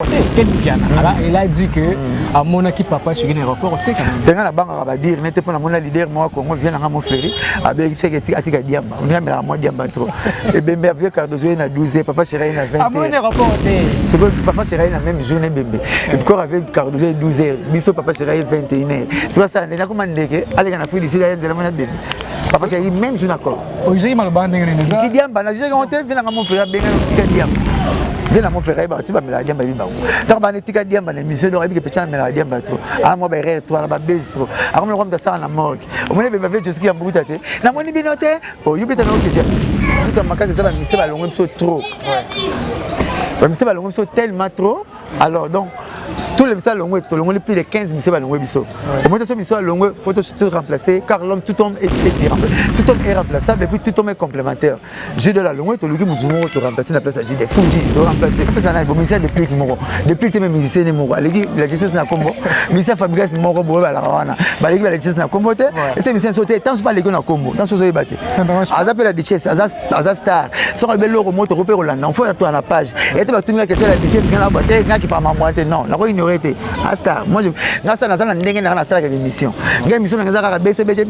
Il a dit que à mon équipe papa chez un aéroport la banque va dire n'était pas mon leader moi Congo vient à mon frère avec fait que atika diamba on a la moi diamba trop et Bembe avec Cardozo na 12 papa chéri na 20 à mon aéroport c'est que papa chéri na même journée Bembe et encore avec Cardozo 12 heures biso papa chéri 21 heures c'est ça na comment ndeke allez na fili ici là de la mona Bembe papa chéri même jour d'accord aujourd'hui mal bande ngene qui diamba na j'ai compté vient à mon frère benga tika diamba vient à mon frère tu vas me la diamba biba donc ba tika diamba na mission de rabbi que me la diamba trop ah moi ba rire toi ba base trop ah comme le roi de ça na morgue on me be fait jusqu'à beaucoup tête na moni binote oh yubita na ok jazz tout en makasi ça ba mission ba longo trop ba mission ba longo tellement trop alors donc tous les messieurs longs plus de 15 messieurs longs biso au moins ce messieurs longs faut tout remplacer car l'homme tout homme est remplaçable et puis tout homme est complémentaire j'ai de la longue to luki muzumo to remplacer la place j'ai des fundi to remplacer ça na bon musicien depuis que mes musiciens ne moko la justice na kombo musicien fabrice moko bo ba la wana ba la justice na kombo te et ces musiciens sauter tant pas les na kombo tant so yebate azape la duchesse azaz star so rebelle le moto repère Rolanda on faut toi na page et tu vas tenir question la duchesse na boîte na qui pas mamoite non la ko ignorer te asta moi je na ça na ndenge na ça la émission ngam mission na za BCBG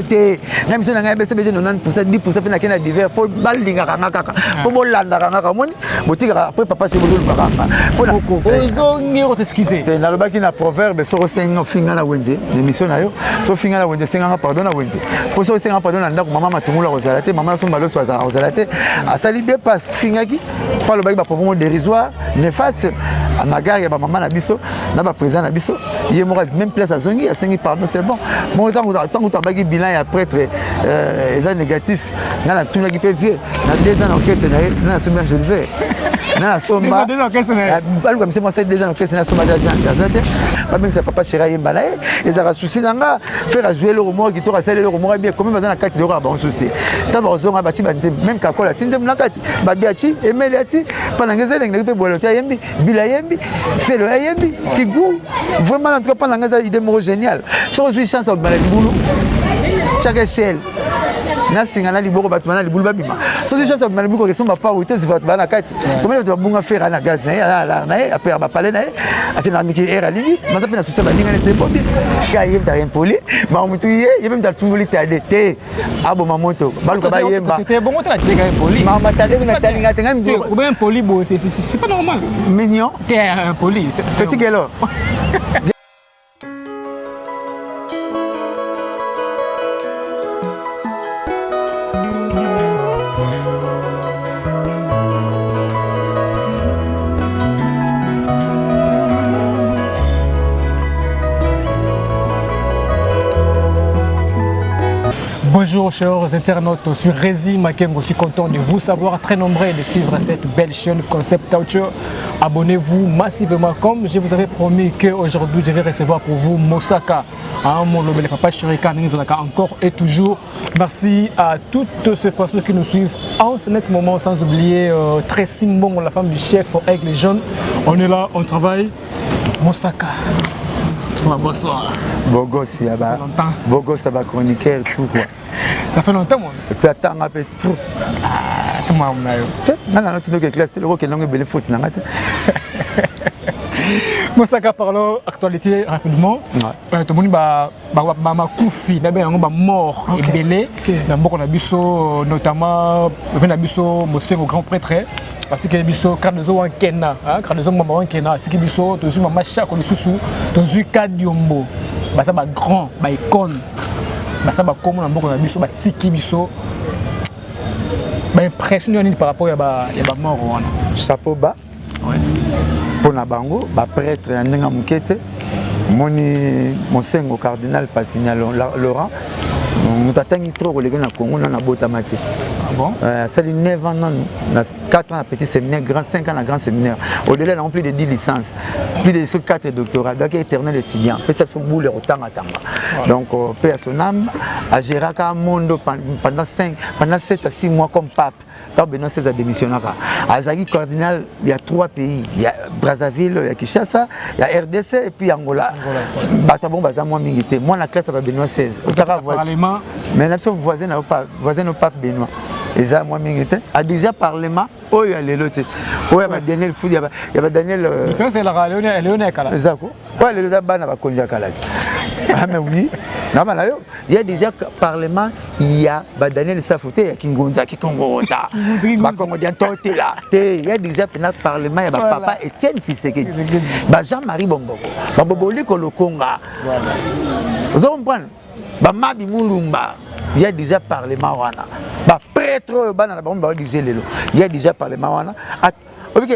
te ngam mission na BCBG 90% 10% na kena divers pour balinga kanga kaka pour bolanda kanga kamoni botika après papa c'est bozolu kanga pour ozongi ko t'excuser c'est na lobaki na proverbe so senga finga na wenze émission na yo so finga na wenze senga pardon na wenze pour so senga pardon na ndako mama matungula ko zalate mama so mbalo so zalate asali bien pas finga ki pas lobaki ba propos dérisoire néfaste à Magari ya ba maman na biso na ba président na biso yé mora même place à zongi à sengi pardon c'est bon mon tant que bagi bilan ya prêtre les négatifs na la tuna qui peut vieux na 2 ans orchestre na somba je le vais na somba 2 ans orchestre pas comme c'est moi c'est 2 ans orchestre na somba d'argent gazette pas bien ça papa chéri yembala et ça va souci nanga faire jouer le rumeur qui t'aura celle le rumeur bien comme bazana 4 de ba bon souci ta ba zonga ba ti même kakola tinze mnakati ba biachi emeliati panangeza lenga pe bolota yembi bila c'est le yembi ce qui goût vraiment en tout cas panangeza idée mo génial so je chance au maladi boulou chaque échelle na singa na liboko batu na libulu babima so je chance au maladi ko kesomba pa ou te batu bana kati comment tu vas bunga faire na gaz na après ba parler na akina miki era lingi maza pena souci ba linga ne c'est bon bien ga yem ta impoli ma mutu ye yem ta tunguli ta de abo mamoto baluka ba yemba c'était bon ta ga impoli mama ta de na talinga tenga mbi ou bien impoli bon c'est pas normal mignon t'es impoli petit gelo. Bonjour chers internautes sur Rési Makengo, je suis content de vous savoir très nombreux de suivre cette belle chaîne Concept Audio. Abonnez-vous massivement comme je vous avais promis qu'aujourd'hui je vais recevoir pour vous Mosaka. Mon le papa Chérika encore et toujours. Merci à toutes ces personnes qui nous suivent en ce net moment, sans oublier Tracy Mbongo, la femme du chef Aigle Jaune. On est là, on travaille. Mosaka. Bonsoir. Bogos, ça fait longtemps. Bogos, ça va chroniquer tout quoi. Ça fait longtemps, moi. Et puis attends un peu trop. Ah, comment on a eu? Non, non, tu n'as classe, le rock est long et belle faute. Mosaka, parlons actualité rapidement. Tout le monde va koufi, d'abord mort et belé. D'abord on a vu notamment au grand prêtre. Parce que biso Cardozo en Kenya, Cardozo maman en Kenya, c'est que biso tozu maman chaque on sous tozu Kadiombo. Ba ça ba grand, ba icône. Ba ça ba comme na mboko na biso ba tiki biso. Ba impressionné par rapport ya ba mort wana. Chapeau bas. Ouais. Pour na bango, ba prêtre ndenga mukete. Moni Monsengo cardinal Passigna Laurent. Nous t'attendons trop pour les gens au Congo, na botamati. Bon. Ça dit 9 ans, 4 ans à petit séminaire, 5 ans à grand séminaire. Au-delà, on a plus de 10 licences, plus de 4 doctorats, donc éternel étudiant. Ça fait bouler autant à temps. Donc, paix à son âme, à Géraka Mondo pendant 7 à 6 mois comme pape. Tant Benoît XVI a démissionné. À Zagui cardinal, il y a 3 pays. Il y a Brazzaville, il y a Kinshasa, il y a RDC et puis Angola. Batabon, Bazamouan Mingité. Moi, la classe, c'est Benoît XVI. Mais notre voisin n'a pas Benoît. eza mwa mingi te a déjà parlement oyo ya lelo te oyo ya Daniel Food ya ba Daniel différence la Léoné kala ezako oyo lelo za bana bakonzi ya kala mais oui non mais yo il y a déjà parlement il y a ba Daniel Safoute ya Kingonza Kikongoza ba Kongo diantote là il y a déjà parlement ya ba papa Etienne Tshisekedi ba Jean-Marie Bomboko ba Boboli Kolokonga vous comprenez ba Mabi Mulumba il y a déjà parlement wana ba prêtre bana na ba dirige lelo il y a déjà parlement wana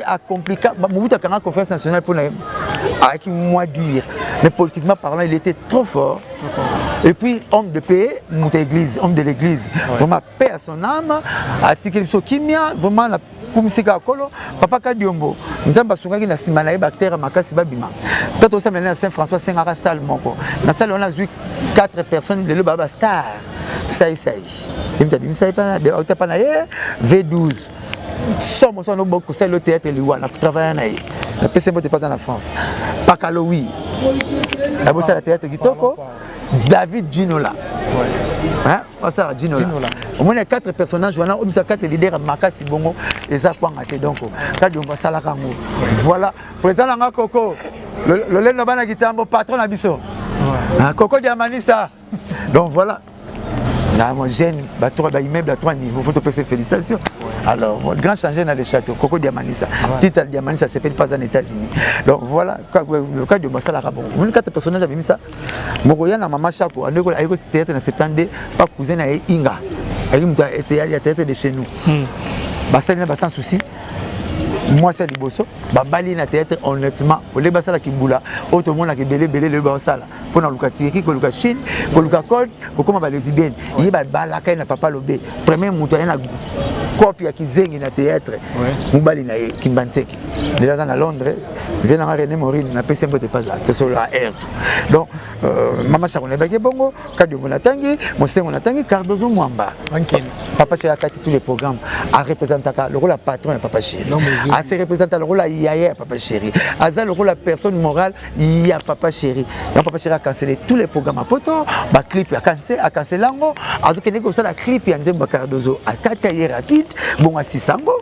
a compliqué Mobutu a conférence nationale pour avec moi dire mais politiquement parlant il était trop fort. Et puis homme de paix homme de l'église vraiment paix à son âme a tiqué kimia vraiment la kumisika kolo papa Kadiombo nzamba sungaki na sima na bactère makasi babima toto ça maintenant Saint François Sengara salle moko na salle on a vu 4 personnes le baba star ça il ça pas na V12 somme son beaucoup c'est le théâtre liwana pour travailler na la PC pas en France Pakalowi la bossa la théâtre kitoko David Ginola hein ça Ginola au moins 4 personnages on a 4 leaders makasi bongo et ça quoi ngate donc quand on va ça la kango voilà président nga Koko le lendo bana kitambo patron na biso Koko Diamanisa donc voilà mon jeune immeuble à 3 niveaux, faut te passer félicitations. Alors, grand changement dans le château, Koko Diamanisa. Titre Diamanisa, ça s'appelle pas aux États-Unis. Donc voilà, le cas de Massala Rabon. On a 4 personnages avec ça. Moroya na maman Chako, on a eu théâtre en septembre, pas cousin à Inga. Il y a théâtre de chez nous. Ça n'a pas sans souci. Moi c'est liboso ba bali na théâtre honnêtement au le basala kibula auto mona ke belé le basala pour na lukati ki ko luka Chine ko luka code ko koma ba lesbienne yi ba bala kai na papa lobe premier muto na copie ya kizengi na théâtre mubali na kimbanseki déjà na Londres vient na René Morine na pese mbote pas te sur la air donc mama Chakone ba ke bongo kadi mona tangi mosengo na tangi Cardozo Mwamba papa chéri a tous les programmes a représenté le rôle patron et papa chéri à se représenter le rôle à Yaya papa chéri à le rôle la personne morale il y a papa chéri et papa chéri a cancellé tous les programmes à poto ba clip a cancellé lango a zo kene ko ça la clip ya Nzemba Cardozo a kataye rapide bon à Sisango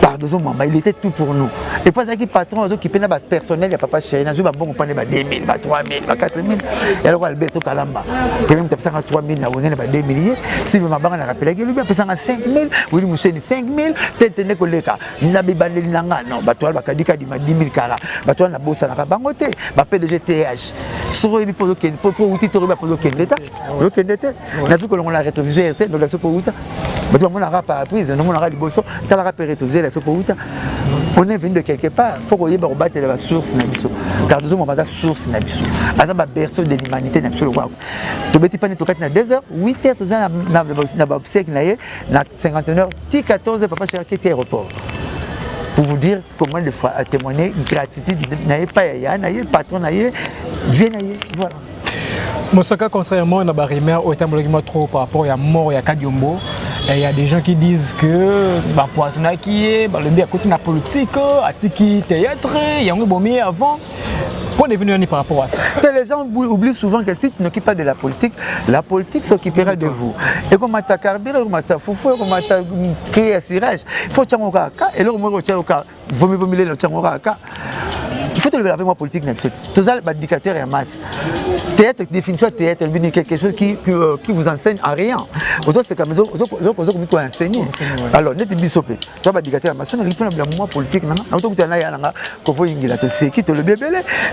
Cardozo Mwamba il était tout pour nous et pas ça qui patron qui pena ba personnel ya papa chéri na zo ba bon prendre ba 2000 ba 3000 ba 4000 et alors Alberto Kalamba premier tu pesa 3000 na wengine ba 2000 si ma banga na rappelé que lui pesa 5000 oui musheni 5000 tete ne koleka na bibandeli nanga non ba toi ba kadika di ma 10000 kara ba toi na bossa na bango te ba PDG TH soro bi pozo ken po outi to ba pozo ken leta le ken leta na vu que l'on a rétroviseur te donc la sopo outa ba toi mona rapa prise non mona ra liboso ta la rapa rétroviseur la sopo outa on est venu de quelque part faut qu'on y battre la source na biso Cardozo Mwamba za source na biso aza ba berceau de l'humanité na biso le roi to beti pani to 4 na 2h 8h to za na ba obsèque na ye na 51h ti 14h papa chéri qui était aéroport pour vous dire comment de fois à témoigner gratitude na ye pas ya na ye patron na ye vient na ye voilà Mosaka contrairement à la rumeur au terme trop par rapport à mort et à Kadiombo. Il y a des gens qui disent que poisson qui est le bien côté la politique, à tiki théâtre, il y a un bon mieux avant. Pour devenir par rapport à ça. Les gens oublient souvent que si tu n'occupes pas de la politique s'occupera de vous. Et comme tu as carburé, comme tu as foufou, comme tu as créé un cirage, il faut que tu aies un cas. Et là, il faut te lever avec moi politique. Tout ça, l'indicateur est masse. Théâtre, définition théâtre, c'est quelque chose qui vous enseigne à rien. Aujourd'hui, c'est comme ça, vous enseignez. Alors, net bisopé. Tu as l'indicateur est masse. On a dit moi politique. On a dit que tu as un c'est qui te le bébé.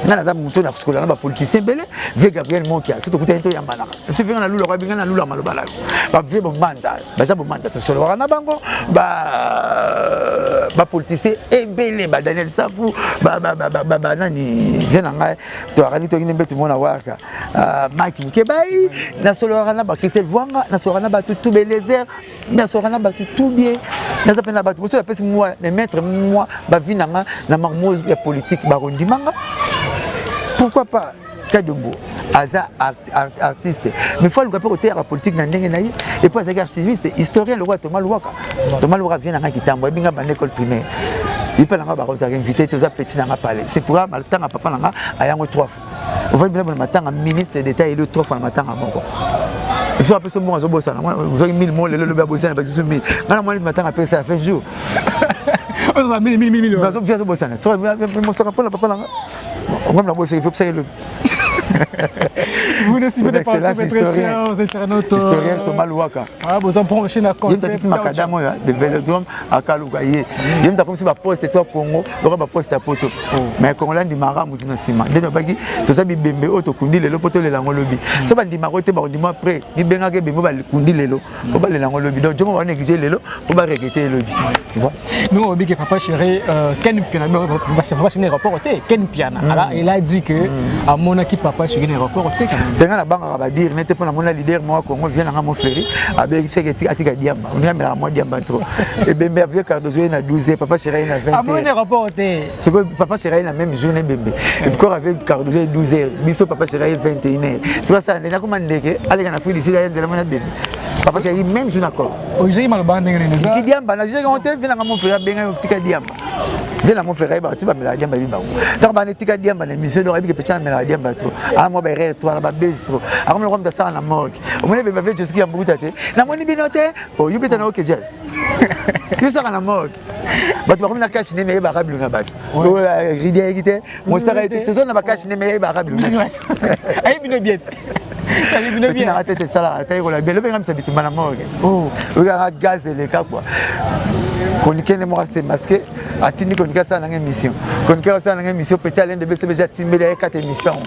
On a dit que tu as un politicien belé. Vieux Gabriel Monkia. C'est tout que tu as un yambana. Si tu as un loulou, tu as un loulou malobala. Vieux Bomanda. Baja Bomanda. Tu as un bango. Politicien et belé. Daniel Safou. Nani vient ngai to arani to ngine betu mona waka Mike Mkebai na solo arana ba Christelle Vwanga na solo arana ba tout belezer na solo arana ba tout bien na ça pena ba tout la pese moi les mettre moi ba vinanga na marmouse ya politique ba rondimanga pourquoi pas Kadiombo Aza artiste mais faut le côté la politique na ndenge naïe et puis ça archiviste historien le roi Thomas Louaka vient na kitambo binga ba l'école primaire. Il peut avoir invité tous les petits dans palais. C'est pour ça que je papa a 3 fois. On va dire que le ministre d'État est 3 fois le matin à Mongo. Et puis après ce bon azobosana, vous avez 1000 mots le lobe abosana ba 1000. Ngana moi matin après ça fait jour. On va 1000. Vous azobosana. So mon sera pas la papa là. On va la bosser, il faut que ça le. Vous ne suivez pas les historiens internautes. Historien Thomas Louaka. Ah, vous en pronchez la concept. Il y a des macadam de Vélodrome à Kalouga. Il y a comme si ma poste toi Congo, le ba poste à poto. Mais Congolais di maramu na sima. Dès baki to ça bibembe auto kundi lelo poto le lango lobi. So ba di marote ba di mo après, ni benga ke bembo ba kundi lelo. Ko ba le lango lobi. Donc jomo ba négliger lelo, ko ba regretter lobi. Tu vois? Nous on dit que papa chéri Ken Piana va chez l'aéroport Ken Piana. Alors il a dit que à mon équipe papa chéri l'aéroport quand même. Tenga la banque va dire n'était pas mon leader moi Congo vient na mon frère avec fait que atika diamba. On a la moi diamba trop. Et Bembe avec Cardozo na 12 papa chéri na 20. À mon aéroport c'est que papa chéri na même journée Bembe. Et puis encore avec Cardozo 12h, biso papa chéri 21h. C'est ça on a comment ndeke aller na Afrique d'ici là nzela mona Bembe. Papa chéri même jour d'accord. Aujourd'hui malobande ngene ça. Ki diamba na j'ai compté vient na mon frère benga tika diamba. Vient na mon frère ba tu ba mela diamba bi ba. Donc ba tika diamba na mission de rabi que petit mela diamba trop. Ah moi ba ré toi ba base trop. Ah comme le roi de ça na morgue. On me be fait jusqu'à Mboutate. Na moni binote. Oh you beta na OK jazz. Tu ça na morgue. Ba tu ba na cash ne me ba rablu na ba. Oh ridia ekite. Mo sara tout ça na ba cash ne me ba rablu. Ay bino bien. Ça bino bien. Na tête ça là, taille la belle ben ça bitu na morgue. Oh. Regarde gaz et les cas quoi. Chroniquer ne moi c'est masqué. Atini chroniquer ça dans une émission. Chroniquer ça dans une émission peut-être l'un de BCB déjà timé les 4 émissions.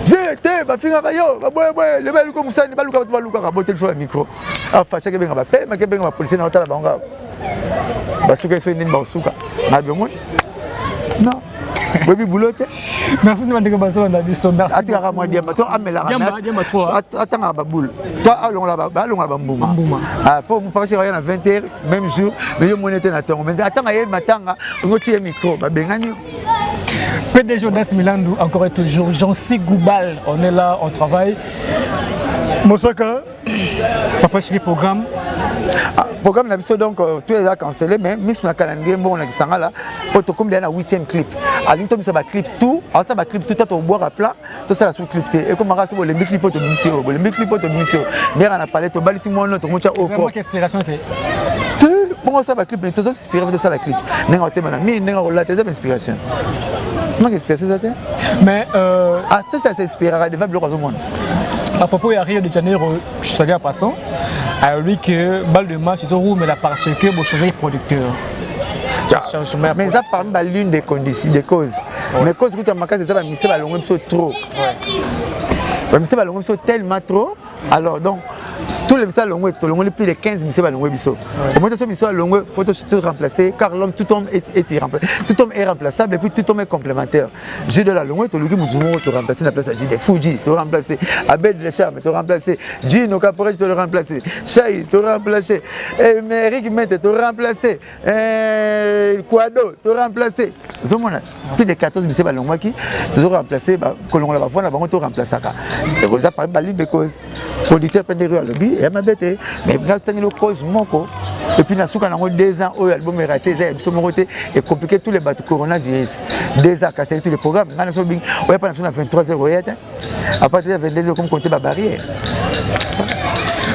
Vite, ba finga yo, ba boy, le bel comme ça, ni ba luka ba luka ba botel fo micro. Ah facha ke benga ba pe, ma ke benga ba police na otala banga. Ba suka so ni ba suka. Na bi mo. Non. Baby boulotte. Merci de m'avoir passé dans la mission. Merci. Atira moi diamba to amela rana. Attends ba boule. Toi allons là-bas, allons là-bas mbuma. Ah pour me passer rien à 20h même jour, mais yo monete na tongo. Mais attends aye matanga, on tire micro, ba bengani. PDG Jonas Milandu encore et toujours Jean-C Goubal, on est là, on travaille. Mosaka, papa chéri programme. Programme d'habitude donc tout est cancellé mais mis sur le calendrier bon on a ça là pour comme il y a un 8e clip à l'intom ça va clip tout alors ça va clip tout au boire à plat tout ça sous clip et comme on rassure les clips de mission les clips de mission mais on a parlé to balisi moi notre mocha au corps quelle inspiration était bon ça va clip mais tout inspiré de ça la clip n'enga tema mais n'enga la tes inspiration comment inspiration ça mais ah tout ça s'inspirera de vable au monde. À propos de Rio de Janeiro, je suis allé en passant, à lui que balle de match, ils ont roulé parce que vous changez de producteur. Mais ça parmi l'une des conditions, des causes. Mais cause que tu as marqué, c'est ça, mais c'est ballon trop. Mais c'est ballon tellement trop. Alors donc tous les messages longs, plus de 15 messages ballon biso. Au moins ce message long, faut tout remplacer car l'homme tout homme est irremplaçable. Tout homme est remplaçable et puis tout homme est complémentaire. J'ai de la longue, tu le dis tu remplacer la place de Fuji, tu remplacer Abed le charme, tu remplacer Gino Caporé, tu le remplacer Chai, tu remplacer Eric Mente, tu remplacer Quado, tu remplacer. Zomona plus de 14 messages ballon qui tu remplacer colon la voix là bas tu remplacer ça. Et vous a pas balé de cause. Producteur pendant le bi et ma bête mais quand tu as le cause moko et puis na souka na 2 ans au album est raté ça so côté et compliqué tous les bateaux coronavirus 2 ans casser tous les programmes na so bing ouais pas na 23h à partir de 22h comme compter ba barrière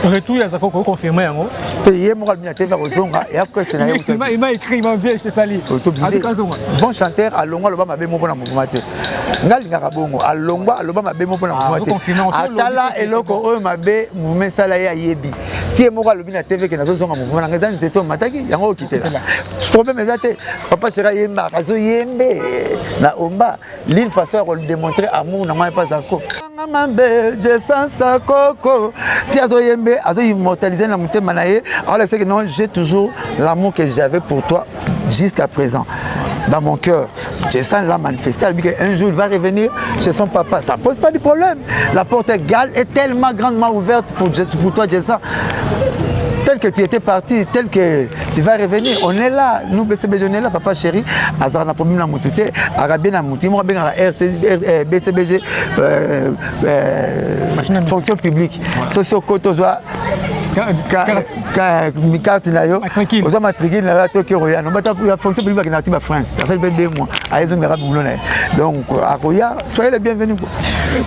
retour ya zako confirmer yango te yé mo kalbina te vers ozonga et après c'est na il m'a écrit il m'a envoyé je te salue bon chanteur alongwa loba mabe mo pona mouvement te ngalinga bongo alongwa loba mabe mo pona mouvement te atala eloko oyo mabe mouvement sala ya yebi tie mo kalbina TV ke nazo zonga mouvement nga zan zeto mataki yango okitela problème ezate papa chera yemba kazo yembe na omba l'une façon de démontrer amour na moi pas encore mambe je sens ça coco tie azo yembe azo immortaliser na mutema na ye alors c'est que non j'ai toujours l'amour que j'avais pour toi jusqu'à présent dans mon cœur. Jason l'a manifesté, un jour il va revenir chez son papa. Ça ne pose pas de problème. La porte est tellement grandement ouverte pour toi Jason. Tel que tu étais parti, tel que tu vas revenir, on est là. Nous, BCB, on est là, papa chéri. Azar n'a pas mis la moutouté, Arabien n'a mouté, moi, BCBG, fonction publique, socio-cotozoa. Carte nayo oza matricule na Tokyo Royal no bata ya fonction publique na tiba France ça fait 2 mois à ils ont la boulona donc à Roya soyez les bienvenus.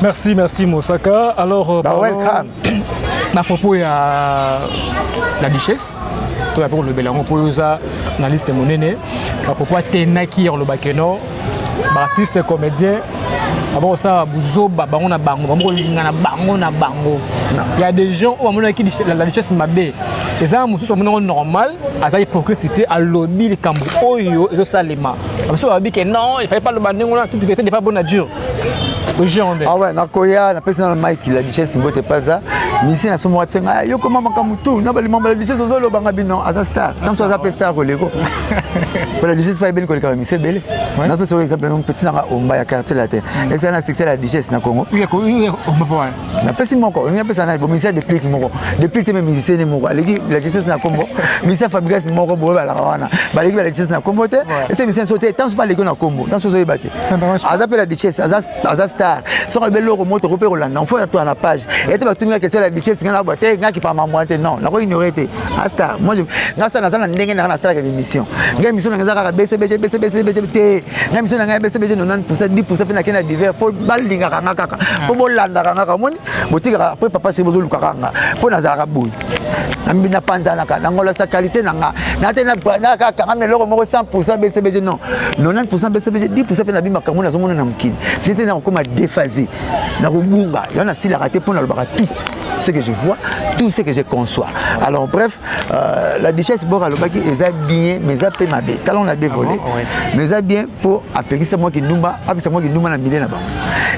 Merci Mosaka. Alors welcome. À propos de la richesse, tout d'abord le Bélango pour user analyste monene. À propos de Tenaki le Bakeno, artiste comédien. D'abord ça buzoba bango na bango, bango na bango. Il y a des gens où qui la richesse mabé. Et ça mususu sont normal, à hypocrite à lobby les cambo oyo et ça salema. Parce que non, il fallait pas le bango là, toute vérité n'est pas bonne à dire. Ah ouais, nakoya na pesa na Mike la richesse mbote paza. Misi na somo wapsenga yo koma makamutu na bali mamba la richesse zolo banga bino as star. Tant soit za star ko leko. Pour la richesse pas bien ko leka misi belé. Na pesa exemple un petit na omba ya quartier la terre. Et ça na succès la richesse na Congo. Oui, on peut pas. Na pesa moko, on a pesa na bo misi depuis moko. Depuis que mes musiciens ne moko. Aleki la richesse na Congo. Misi fabrication moko bo ba la wana. Ba leki la richesse na Congo te. Et ces musiciens sauter tant pas leki na Congo. Tant so yebate. Azape la richesse, azas star. So rebelo ko moto ko pe ko landa. On faut toi na page. Et tu vas tenir la question la richesse ngana boite ngaki pa mamwante non. Na ko ignorer te. Star. Moi je ngasa na ndenge na sala ka émission. Nga émission na ngasa ka BCBG te. Nga émission na nga BCBG 90% 10% pe na kena divers pour balinga kanga kaka. Pour bolanda kanga moni. Botika après papa c'est bozo lukakanga. Pour na zara boy. Na panza na ka ngola sa qualité na nga. Na te na kaka ngamne loko moko 100% BCBG non. 90% BCBG 10% pe na bima kamona zo mona na mkini. Fiti na koma déphasé. Na kubunga. Yana si la raté pour na lobaka tout ce que je vois, tout ce que je conçois. Alors bref, la richesse bora lobaki eza bien mais ça peut m'abe. Talon a dévolé. Mais ça bien pour appeler c'est moi qui numba, c'est moi qui numba na millier na ba.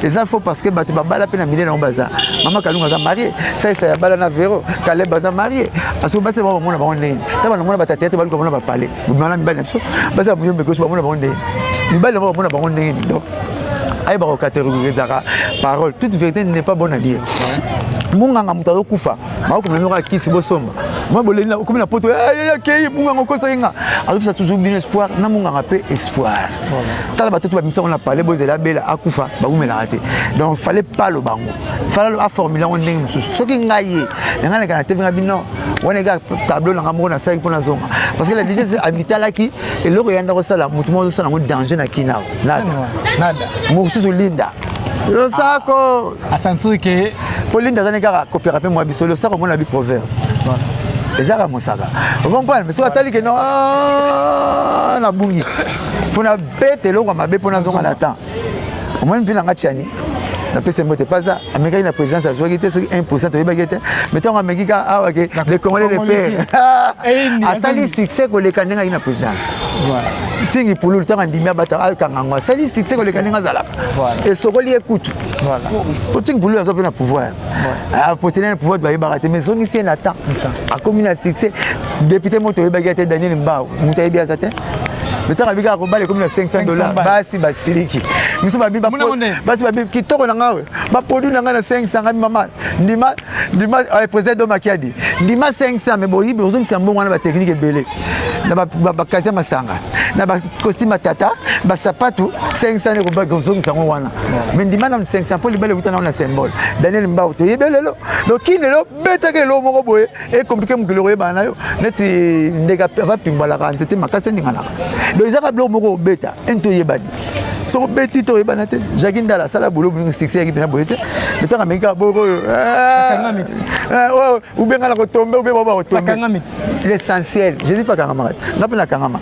Et ça faut parce que batu bala pe na millier na baza. Maman Kalunga za marié, ça bala na véro, Caleb baza marié. Parce que basa ba mona ba onde. Taba na mona ba tete ba ko mona ba parler. Mona mbana so. Basa muyombe ko so ba mona ba onde. Ni bala ba mona ba onde. Donc ay ba ko catégoriser parole, toute vérité n'est pas bonne à dire. Munganga mutaro kufa mako memora kisi bosomba moi boleli na comme na poto ya kei munganga ko sainga alors ça toujours bien espoir na munganga pe espoir tala bato ba misa on a parlé bozela bela akufa ba umela raté donc fallait pas le bango fallait a formuler on ndenge mususu soki ngaye ngana kana tv ngabino on ga tableau na ngamo na 5 pour na zonga parce que la digeste amitala ki et le yanda ko sala mutu mo sala ngo danger na kina nada mususu linda le sako à sentir que Pauline dans un égard coopératif moi biso le sako mon abi proverbe ezaka mosaka vous comprenez mais soit tali que non na bungi fona bête lo kwa mabe pona zonga na temps au moins vina ngatiani na pese mbote pas ça américain na présidence a joué qui 1% to yebagete mais tant américain ah OK les congolais les pères a sali succès ko le kanenga ina présidence voilà tingi pour le temps ndimia bata alkangangwa sali succès ko le kanenga zala et sokoli écoute voilà pour tingi pour lui azo na pouvoir a poster le pouvoir ba yebagate mais zongi si na temps a commune a succès député moto yebagete Daniel Mbao mutaye bia zate mais tant abiga ko bale comme $500 basi basiliki miso babi basi babi kitoko na ngawe ba produit na nga na 500 ngami mama ndima président do makiadi ndima 500 mais boyibi ozongi sambongo na ba technique ebele na ba kasia masanga na ba costume tata ba sapatu 500 ko ba ozongi sango wana mais ndima na 500 pour libele utana na symbole Daniel Mbao to yebelelo donc kinelo betake lo moko boye et compliqué mukilo yeba na yo neti ndeka va pimbala ka ntete makase ndingana donc ils ont moko beta ento yebani so beti to yebana te jaginda la sala boulot bu succès qui bina boyete mais tant ameka boko ou bien la retomber ou bien ba retomber l'essentiel je dis pas kangama ngapela kangama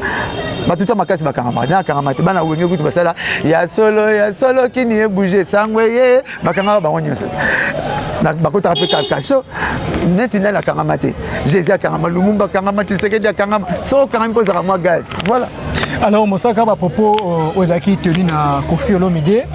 batuta makasi bakangama na kangama te bana wenge kutu basala ya solo kini e bouger sangweye bakangama ba wonyoso na bakota pe kasho neti na kangama te Jésus kangama lumumba kangama Tshisekedi kangama so kangama ko za moi gaz voilà. Alors Mosaka à propos aux acquis tenus na Koffi Olomide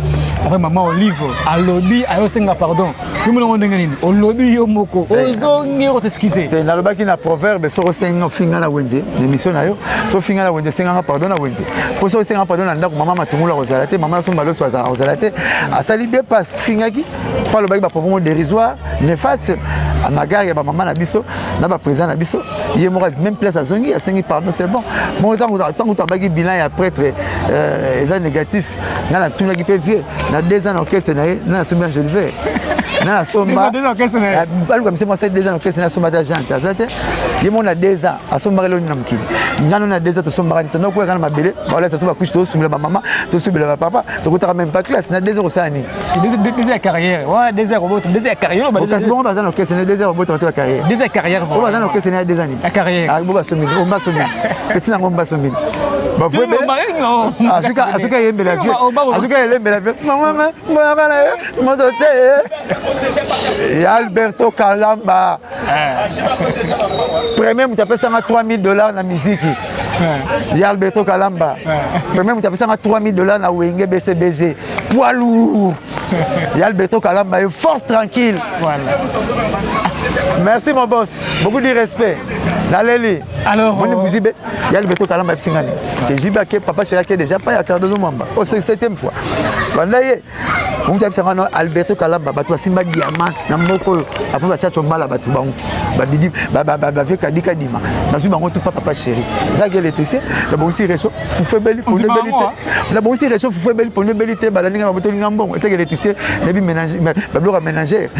après maman Olive à lobby ayo senga pardon tout le monde ngani au lobby yo moko ozongi ko s'excuser c'est na lobaki na proverbe so senga finga na wenze émission na yo so finga na wenze senga pardon na wenze pour so senga pardon na ndako maman matungula kozala te maman so mbalo so azala kozala te asali bien pas finga ki pas lobaki ba propos dérisoire néfaste à magari ya ba maman na biso na ba président na biso ye moko même place à zongi a sengi pardon c'est bon mon tant que bagi bilan ya prêtre négatif na la tuna qui peut vieux na 2 ans orchestre na soumis je le vais na somba Deux comme c'est moi ça 2 ans que c'est na somba d'agent ça il mon a 2 ans à somba le namkini ngano na 2 ans to somba ni tonoko kana mabele voilà ça somba couche to sumela maman to sumela papa to kotaka même pas classe na 2 ans ça ni 2 ans carrière ouais 2 ans robot 2 ans carrière ba c'est bon bazana que c'est 2 ans robot to carrière 2 ans carrière on bazana que c'est 2 ans ni carrière ah boba sombi on ba sombi petit na ngomba sombi ba fwe asuka yembela vie asuka yembela vie maman modote et Alberto Kalamba premier tu appelles ça $3,000 na musique et Alberto Kalamba premier tu appelles ça $3,000 na Wenge BCBG poids lourd et Alberto Kalamba et force tranquille voilà. Merci mon boss beaucoup de respect Naleli alors mon buzibe il y a Alberto Kalamba psingani que jiba que papa chéri qui déjà pas ya cardo mamba oh c'est 7e fois bandaye on t'a dit Alberto Kalamba bato simba diamant na moko après ba tchacho mala bato bango ba didi ba veka dika dima na zuba ngo tout papa chéri la gueule était c'est d'abord aussi réchaud fou belle pour une belle d'abord aussi réchaud fou belle pour une belle ba la ninga bato ninga mbongo était gueule était ne bi ménager ba bloc ménager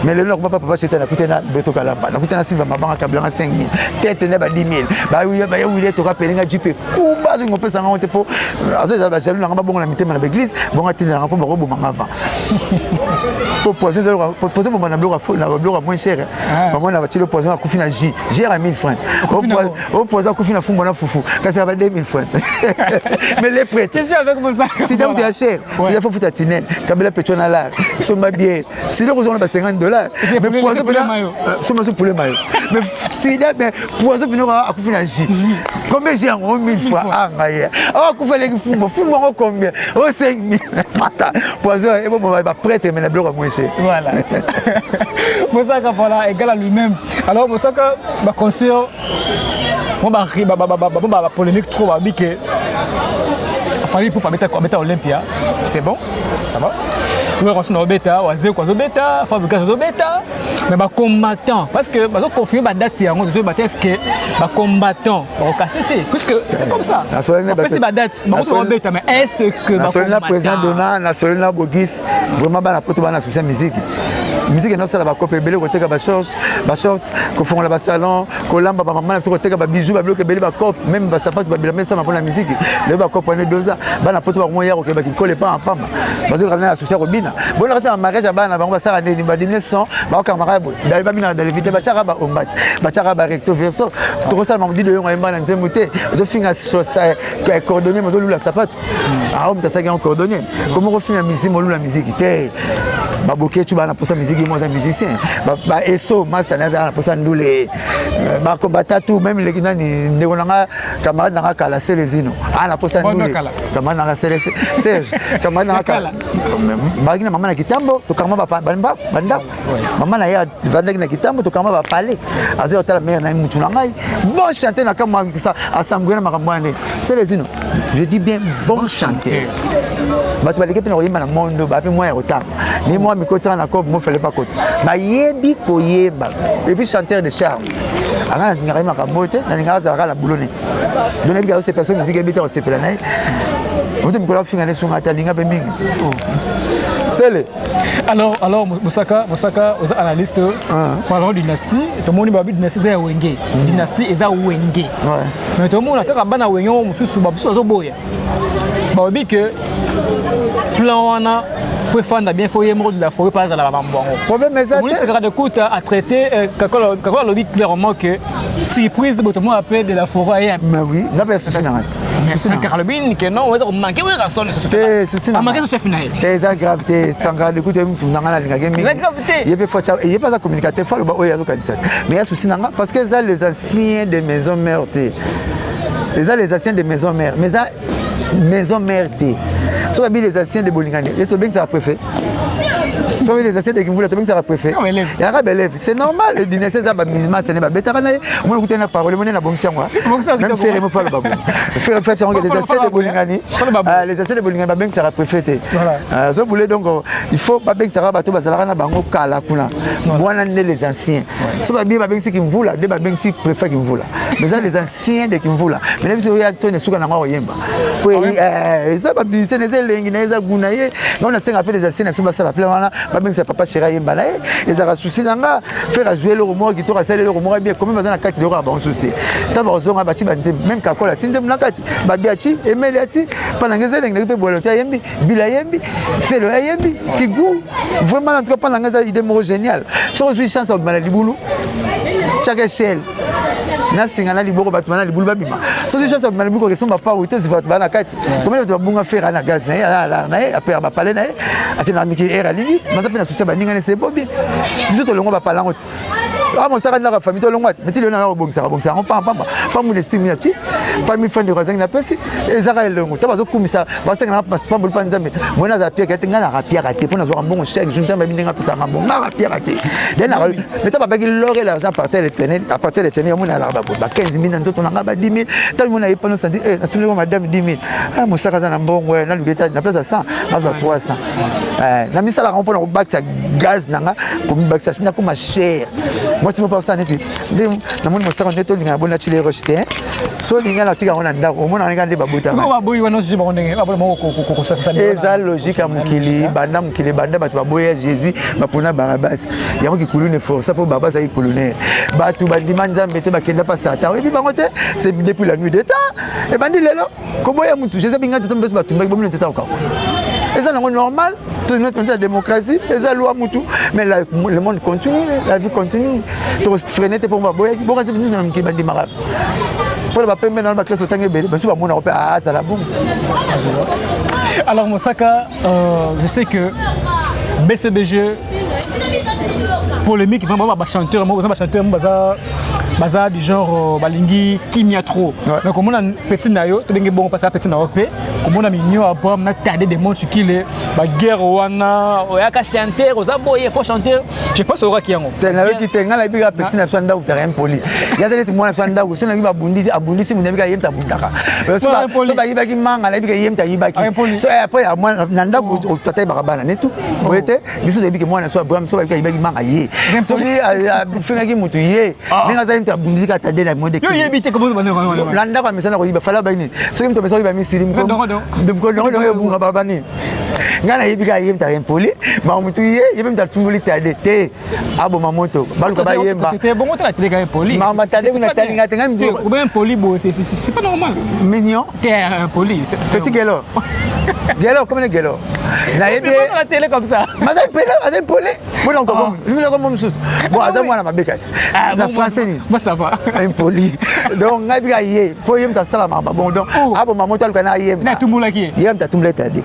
mais le papa chéri na kuté na Alberto Kalamba na kuté na siva mabanga kabla 5,000 tête ne ba 10,000 ba oui ba oui to ka pelinga jipe kuba ngo pesa ngo te po azo ba jaloux na bongo na mitema na l'église bongo tinza na po ba bo mangava pour poser mon bloc à moins cher maman na bati le poison à kufina J à 1,000 francs au poison à kufina fumbo na fufu quand ça va 2,000 francs mais les prêtres qu'est-ce que avec moi ça si donc tu as cher si il faut foutre tinel kabela pecho na la somba bien si donc on a $50 mais poison somba pour le maillot mais si là mais poison pour à kufina J combien j'ai en 1,000 francs ah ngaya ah kufela fumbo combien oh 5,000 mata poison et bon va prêtre mais le bloc à moins cher voilà Moussaka voilà égal à lui-même alors Moussaka ba concert ba polémique trop ba dit que fallait pour pas mettre Olympia c'est bon ça va oui on s'en bêta oaze quoi bêta fabrication bêta mais ba combattant parce que ba confirmer ba date c'est on doit est-ce que ba combattant au cassette puisque c'est comme ça c'est ba date ba bêta mais est-ce que ba combattant président Dona national Bogis vraiment ba la poto ba na social musique musique non ça la ba copé belé côté ka ba short ko font la salon ko lamba ba maman côté ka ba bijou ba bloqué belé ba cop même ba sapat ba mais ça pour la musique le ba cop on est 2 ans ba na poto ba moyen ko ba qui colle pas en femme parce que ramener associé ko bina bon rester en mariage ba na ba ba ça ni ba 1900 ba ko camarade d'aller ba bina d'aller vite ba tchara ba ombat ba tchara ba recto verso to ça m'a dit de yo ngamba na nzemute zo finga ça coordonner mo zo lula sapat ah on t'a ça en coordonner comment refinir la musique mo lula musique té ba boké tu ba na pour ça musique moi un musicien ba eso masa na pour ça ndule ba combattant tout même les nani ndonanga camarade na kala Célestino ah na pour ça ndule camarade na Céleste Serge camarade na kala magina mama na kitambo to kama ba banda mama na ya vanda na kitambo to kama ba parler azo otala mère na mutu na ngai bon chanter na kama ça assemblée na makambwane Célestino je dis bien bon chanter bato baleke pena koyemba na mondo bape moi ya kotanga ni moi mikota na kob mo fallait pas kota bayebi koyeba et puis chanteur de charme anga ngara makabote na ngara za la boulone donc ebi ka ces personnes musique ebita o sepela nae vous me kola finga ne sunga ta linga pe mingi c'est alors Moussaka aux analystes parlons dynastie tout le monde ba dynastie za wenge dynastie eza wenge mais tout le monde ataka bana wenyo mususu babusu azoboya ba obi que plan wana pour faire bien faut de la forêt pas à la bambongo problème est ça c'est grave de coûte à traiter quand le dit clairement que surprise botomo appelle de la forêt mais oui là va souci na c'est carabine que non on va manquer une raison c'est souci na manquer ce chef na c'est ça gravité sans grave écoute tu n'anga la linga la gravité il peut faire il pas ça communicateur faut le ba oya zo kadisa mais il y a souci na parce que ça les anciens des maisons mères les anciens des maisons mères mais ça maison mère soit bien les anciens de Bolingani et to bien ça préfet soit bien les anciens de Kimvula to bien ça préfet il y a un élève c'est normal le dynastie ça ba musulman c'est pas bêta na moi écouter na parole moi na bon tiangwa même faire me faire le babou faire les anciens de Bolingani les anciens de Bolingani ba bien ça préfet voilà ça voulait donc il faut pas bien ça ba to bazala na bango kala kuna bwana les anciens soit bien ba bien si Kimvula de ba bien si préfet Kimvula mais ça les anciens de Kimvula mais même si il y a tone suka na ngwa yemba pour ça ba musicien les lengi na eza gunaye on a cinq appels des anciens na so ba sala plein wana même ça papa chéri yemba na et ça va souci nanga faire jouer le remords qui to saler le remords bien comme bazana kati de ba souci ta ba zonga ba ti ba même kakola tinze mna kati ba biachi emeliati pana ngezele ngebe bolota yembi bila yembi c'est le yembi ce qui goût vraiment en tout cas pana ngeza idée géniale so je suis chance au maladi boulou chaque échelle na singa na liboko batu na libulu babima so je chance au maladi boulou que son papa ou te zibatu bana kati comment tu bunga faire na gaz na après ba parler na atina miki era lingi maza pena souci ba ninga ne c'est bobi biso to longo ba palangote ah mon sara na la famille to longo mais tu le na bongisa on pas mon estime ya ti pas mi fan de razang na pesi ezaka longo ta bazo kumisa ba senga na pas pas bulpa nzambe mona za pia ketenga na rapia raté pour na zo mbongo chèque je nzambe binga pesa mbongo na rapia raté dena mais ta ba baki loré l'argent partir le tenir à partir de tenir mona la ba 15 000 nzoto na ba 10 000 ta mona y pano senti na solo madame 10 000 ah mon sara na mbongo na lugeta na pesa 100 na 300 na misala ko pona ko baksa gaz nanga ko mi baksa sina ko ma cher moi si mo pas ça neti na moni mo sara neto linga bona chile rejeter so linga na tika ona ndako omona nga ndi babuta so baboyi wana je ba ndenge ba ko ça eza logique ya mukili banda batu baboya Jésus bapona Barabas yango ki kulune force pour Barabas ay kulune batu bandima nzambe te bakenda pa sata et puis bango te c'est depuis la nuit de temps et bandi lelo ko boya mutu Jésus binga te tombe batu mbaki bomu nteta okako eza nango normal tout notre la démocratie eza loi mutu mais le monde continue la vie continue to freiner te pour baboya ki boka nous na mukili bandima rap pour ba pembe na ba classe otange bele ba suba mona ko pe ah ça la bon. Alors Moussaka, je sais que BCBG polémique vraiment ba chanteur baza du genre balingi kimia trop. Donc comme on a petit nayo to bengi bon passer petit na opé comme on a mignon après on a tardé des mondes qui les ba guerre wana oyaka chanteur oza boye faut chanter je pense aura qui yango. Tenayo ki tenga la biga petit na swanda ou terrain poli. Ya zeli mo na swanda ou sona ba abundisi mo biga yemta bundaka. So ba yibaki manga la biga yemta yibaki. So après moi nanda ko tata barabana netu. Oyete biso de biga mo na so Abraham so ba yibaki manga ye. So bi finga ki mutu ye. Ninga bundika tade na monde yo yebite ko bozo baneko landa kwa mesana ko yiba fala bayini so yimto beso yiba misilim ko ndum ko no bunga babani ngana yibika yimta impoli ma mutu ye yimta tunguli tade te abo mamoto baluka ba yemba te bongo ta tele ka impoli ma tade na tali ngata ngam ko ben impoli bo c'est pas normal mignon te impoli petit gelo gelo comme le gelo na yebi pas la télé comme ça ma ça impoli bon encore comme sous bon azam wana mabekasi na français ni moi ça va impoli donc ngabiga ye faut yemta sala ma bon donc abo mamoto aluka na yemba na tumula ki yemta tumula tade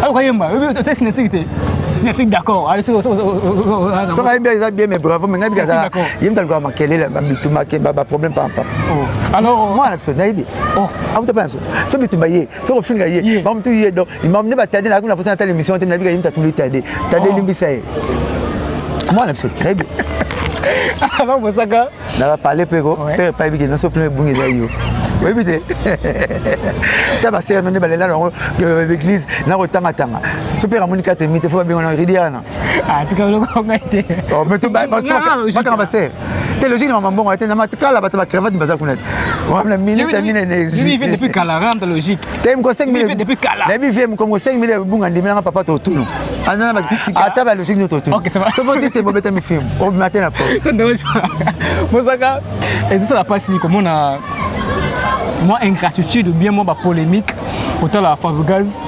aluka yemba c'est sincérité c'est d'accord so va bien mais bravo mais ngabiga ça yemta aluka makelele ba bituma ke ba problème pas alors moi la personne naïbi amuta pas so bituma ye so finga ye ba mutu ye donc il m'a emmené ba tade na kuna posa na l'émission te nabiga yemta tumula tade limbisa ye moi la personne naïbi alors Moussaka na va parler pego père pas bien non so plein bungi za yo oui bité ta ba ser non balela dans l'église na rotanga tanga so père monika te mite faut bien on ridiana ah tu comme le ngaite oh mais tu ba ba ser te logique na mambo ngate na matkala ba ta cravate baza kunat on la ministre mine énergie lui fait depuis kala rente logique tem ko 5 000 depuis kala la vie vient comme 5 000 bunga ndimela papa to tunu ana ba ata ba logique no to tunu OK ça va so faut dire te mobeta mi film au matin la ça ne dérange pas Moussaka et ça la passe comme on a moi ingratitude ou bien moi ba polémique autant la Fabregas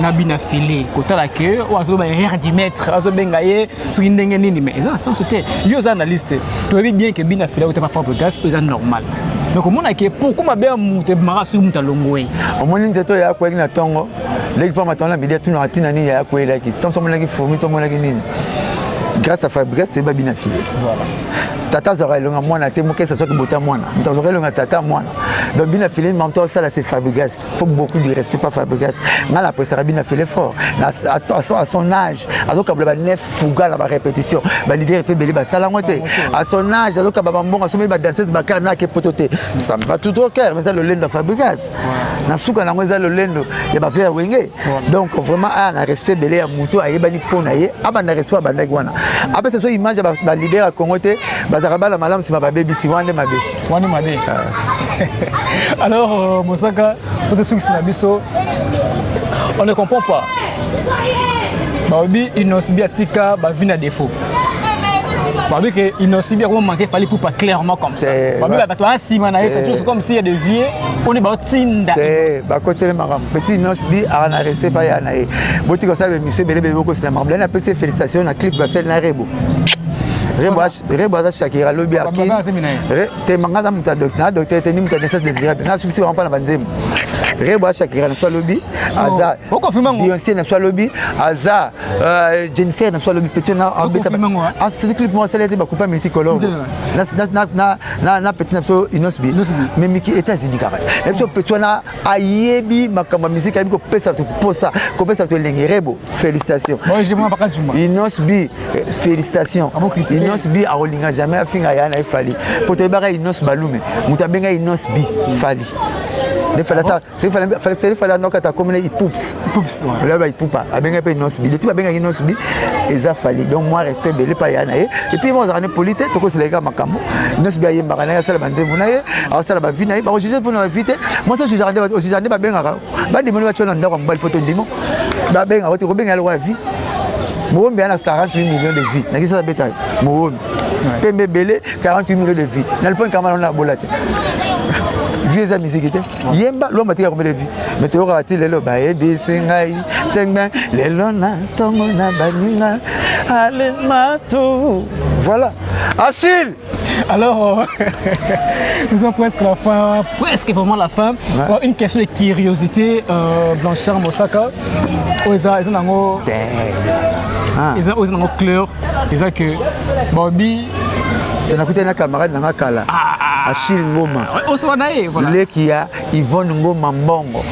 na bina filé kota la que ou azo ba erreur du maître azo benga ye sur ndenge nini mais ça sans c'était yo analyste tu vois bien que bina filé ou pas Fabregas c'est normal donc on a que pourquoi ma bien muté mara sur mutalongwe au moins nteto ya ko na tongo leki pa matona bidia tu na atina ni ya ko ela ki tant so mona ki fourmi to mona ki nini grâce à Fabregas tu es bien affilé voilà tata zora longa mwana te moke ça soit que bota mwana tata longa tata mwana donc bien affilé même temps ça là c'est Fabregas faut beaucoup de respect pas Fabregas nga la presse bien affilé fort à son âge azo ka ba neuf fuga la répétition ba leader fait belé ba sala ngote à son âge azo ka ba mbonga so ba danseuse ba kana ke pototé ça me va tout au cœur mais ça le lendo Fabregas na suka na ngoza le lendo ya ba faire wenge donc vraiment un respect belé ya muto ayebani pona ye aba na respect ba ndaki wana après c'est so image ba leader à Congoté bazarabala malam c'est ma baby si wande mabe wande mabe alors Moussaka pour te soucis na biso on ne comprend pas Babi inosbi atika ba vina défaut. Babi que inosbi a manqué fallait pour pas clairement comme ça. Babi ba toi si manaïs c'est juste comme s'il y a des vieux on est ba tinda. Ba ko sele maram petit inosbi a na respect pa ya na e. Boti ko sa be monsieur belebe ko sele maram. Na pese félicitations na clip ba sel na rebo. Rebo za Shakira lobi akin. Te mangaza muta docteur te ni muta naissance désirable. Na succès on pas na banzem. Rebo Shakira na so lobi aza. Beyoncé na so lobi aza Jennifer na so lobi petit na en beta. En ce clip moi celle était ba coupa multicolore. Na petit na so inosbi. Mais miki États-Unis carré. Et so petit na ayebi makamba musique ayebi ko pesa to posa ko pesa to lengi Rebo félicitations. Moi je moi pas juma. Inosbi félicitations. Inosbi a rolinga jamais afinga ya na ifali. Poto bara inos balume. Mutabenga inosbi fali. Il fallait donc ta commune poups. Là il poupa. Abenga pe inosbi. Tu abenga inosbi eza fali. Donc moi respect belé pa ya na et puis moi za ne polité to ko selega makambo. Inosbi aye mbakana ya sala banzemu na ye. Awa sala ba vina ye ba juger pour na vite. Moi to jardin ba benga ka. Ba dimoni ba chona ndako mbali poto ndimo. Ba benga wote ko benga lo wa vie. Moombe a 48 millions de vies. N'a ça bétail. Moombe. Pembe belé 48 millions de vies. N'a le point quand on a bolate. Vieux amis musique était. Yemba l'homme a tiré combien de vies. Mais tu auras raté les lots. Bah ebisengai. Tengben les lona tongo na baninga. Ale mato. Voilà. Achille. Alors, nous sommes presque la fin, presque vraiment la fin. Ouais. Une question de curiosité, Blanchard Mosaka. Ils ont une couleur. Ils ont que Bobby. Tu as écouté un camarade dans la Kala. Achille Ngoma. Le qui a Yvonne Ngoma Mbongo.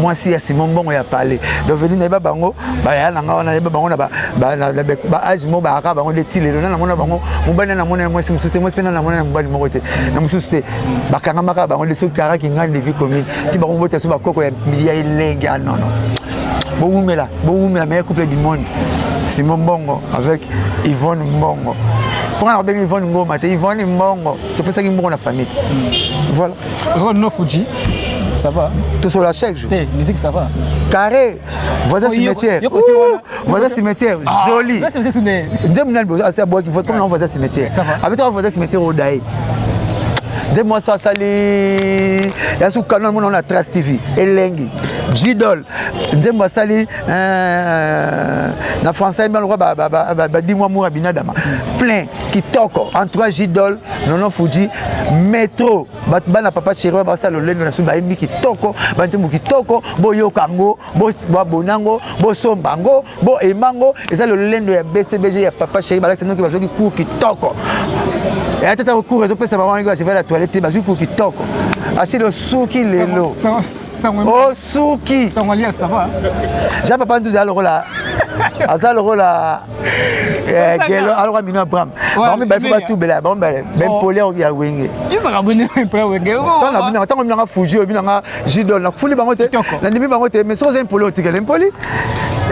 Moi si Simon Mbongo a parlé. Donc venir na bango, ba ya na na bango na ba âge mo ba ka bango de tile na mona bango, mobana na mona moi sim souté moi spena na mona na mbali mokote. Na mususte ba kanga maka bango de so kara ki ngane de vie commune. Ti bango bota so ba koko ya milia ilenge non non. Boumela meilleur couple du monde. Simon Mbongo avec Yvonne Mbongo. Pourquoi on a Yvonne Ngoma, Yvonne Mbongo, c'est pour ça qu'ils m'ont la famille. Voilà. Renaud Fuji, ça va. Tout sur la chèque, je. Musique, ça va. Carré, voisin cimetière. Voisin cimetière, joli. Là, c'est sonné. C'est bois qui vote comme on voisin cimetière. Ça va. Avec toi, voisin cimetière au Daï. Dis-moi ça, sali. Il y a sous canon, on a Trace TV. Elengi. Jidol. Dis-moi sali. Na français, mais on va dis-moi moura binadama. Plein. Kitoko. Entre Jidol, Nono Fuji, Métro. Batbana papa chéri, basa le lendo na suba emi kitoko. Bantemu kitoko. Bo yokango. Bo bonango. Bo sombango. Bo emango. Et ça le lendo ya BCBG ya papa chéri. Balak c'est nous qui va jouer qui court kitoko. Et à tata recours, je peux savoir que je vais à la toilette, je vais qui toque. Achille le souki lelo. Oh souki. Ça va ça va. J'ai pas entendu alors là. Azal rôle là. Alors Mino Abraham. Bon mais il faut pas tout bela. Bon ben poli ya wenge. Ils sont abonnés pour wenge. Tant on a Fuji, on a Jidol, na fuli bangote. Na ndimi bangote mais sans un poli otikele poli.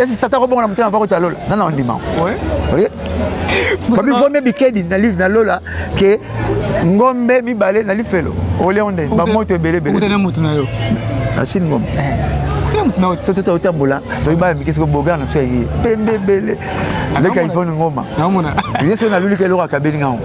Et si ça t'a rebond la montagne pas au lol. Non non on dit non. Ouais. OK. Babi vome bikedi na livre na lola ke ngombe mi balé na lifelo. Ole onde ba moto belé belé. Kuna moto na yo. Achille ngombe. Non, c'est tout autant boula. Tu vas me qu'est-ce que boga na fait pembe belé. Le ka Yvonne Ngoma. Namona. Bien sûr na lulu ke lora kabeli ngao.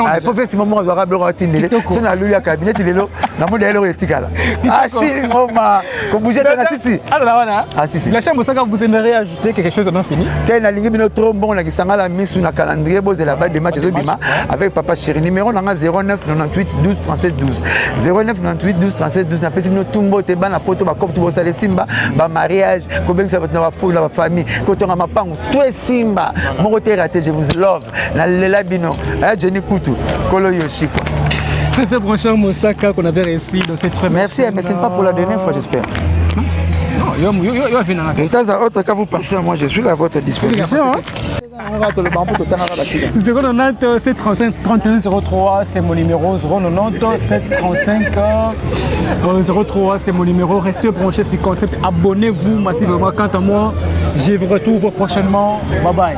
Ah professeur moment zo rablo ra tindele. So na lulu ya cabinet lelo na mo delo etikala. Achille Ngoma. Ko bouger na sisi. Alors là, ah si si. La chambre ça vous aimeriez ajouter quelque chose non fini. T'es na lingi bino trop bon na kisanga la misu na calendrier boze la balle de match zo bima avec papa chéri numéro na 09 98 12 37 12. 09 98 12 37 12 na pesi bino tumbo te bana poto ba kopto bo sale simba ba mariage ko bengisa batna ba fou la famille ko tonga mapango toi simba moko te raté je vous love na lela bino Jenny Kutu Kolo Yoshi quoi. C'était Blanchard Mosaka qu'on avait réussi dans cette première. Merci mais c'est pas pour la dernière fois j'espère. Non, yo venir là. De temps à autre quand vous pensez moi je suis à votre disposition. 090 735 3103 c'est mon numéro. 090 735 03 c'est mon numéro. Restez branchés sur Concept. Abonnez-vous massivement. Quant à moi, je vous retrouve prochainement. Bye bye.